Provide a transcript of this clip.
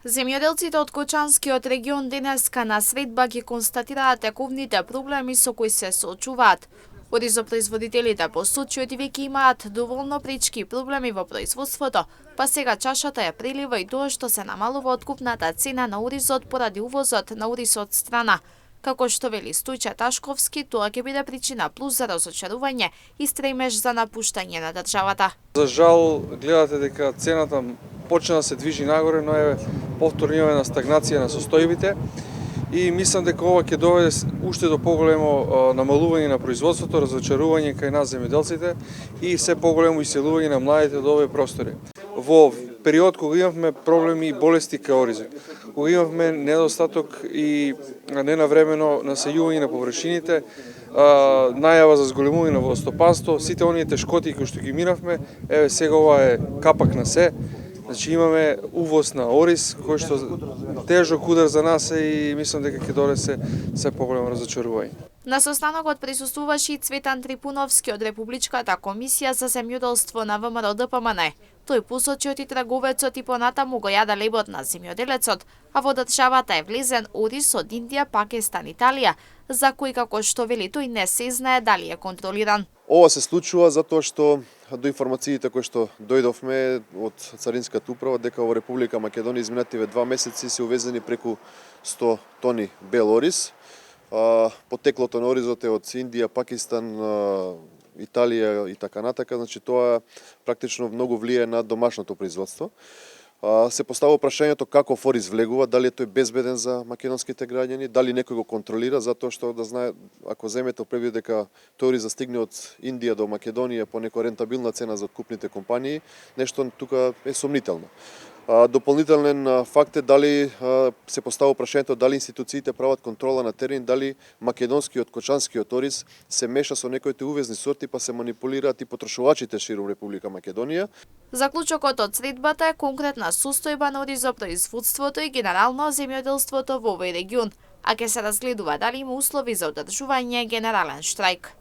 Земјоделците од Кочанскиот регион денеска на средба ги констатираат тековните проблеми со кои се соочуваат. Оризопроизводителите посочуваат и веќе имаат доволно пречки и проблеми во производството, па сега чашата ја прелива и тоа што се намалува откупната цена на оризот поради увозот на ориз од страна. Како што вели Стојче Ташковски, тоа ќе биде причина плюс за разочарување и стремеж за напуштање на државата. За жал, гледате дека цената почна да се движи нагоре, но е повторно имаме на стагнација на состојбите и мислам дека ова ќе доведе уште до поголемо намалување на производството, разочарување кај нас земјоделците и се поголемо иселување на младите од овие простори. Во период кога имавме проблеми и болести кај оризот, кога имавме недостаток и ненавремено насејување на површините, најава за зголемување на водостопанство, сите оние тешкоти кои што ги минавме, еве сега ова е капак на се. Значи имаме увоз на ориз кој што тежок удар за нас и мислам дека ќе донесе се поголемо разочарување. На состанокот присуствуваше и Цветан Трипуновски од Републичката комисија за земјоделство на ВМРО ДПМН. Тој посочи и трговецот и понатаму го јада лебот на земјоделецот, а во државата е влезен ориз од Индија, Пакистан, Италија, за кој како што вели тој не се знае дали е контролиран. Ова се случува затоа што до информациите кои што дојдовме од Царинската управа дека во Република Македонија изминативе 2 месеци се увезени преку 100 тони бел ориз. Потеклото на оризот е од Индија, Пакистан, Италија и така натака, значи тоа практично многу влијае на домашното производство. Се поставува прашањето како ориз влегува, дали е тој безбеден за македонските граѓани, дали некој го контролира, затоа што да знае, ако земете предвид дека тој ориз застигне од Индија до Македонија по некоја рентабилна цена за откупните компании, нешто тука е сомнително. Дополнителен факт е дали се поставува прашањето дали институциите прават контрола на терен, дали македонскиот, кочанскиот ориз се меша со некоите увезни сорти па се манипулираат и потрошувачите ширум Република Македонија. Заклучокот од средбата е конкретна состојба на оризопроизводството и генерално земјоделството во овој регион, а ќе се разгледува дали има услови за одржување генерален штрајк.